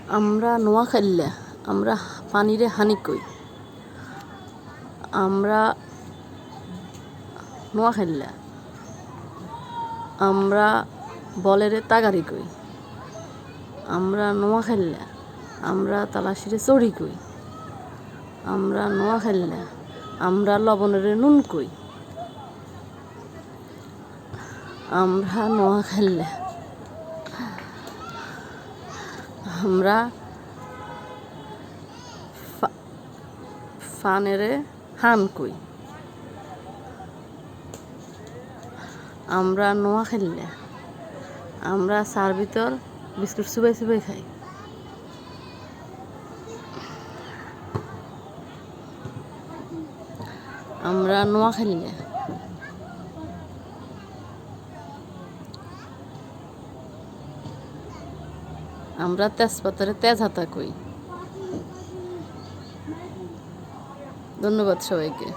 আমরা নোয়াখাইল্লা আমরা পানিরে হানি কই। আমরা নোয়াখাইল্লা আমরা বলেরে তাগারি কই। আমরা নোয়াখাইল্লা আমরা তালাশিরে চড়ি কই। আমরা নোয়াখাইল্লা আমরা লবণেরে নুন কই। আমরা নোয়াখাইল্লা আমরা ফানেরে হান কই। আমরা নোয়াখাইল্লা আমরা চার ভিতর বিস্কুট চুবাই চুবাই খাই। আমরা নোয়াখাইল্লা আমরা তেজপাতারে তেজ হাতা কই। ধন্যবাদ সবাইকে।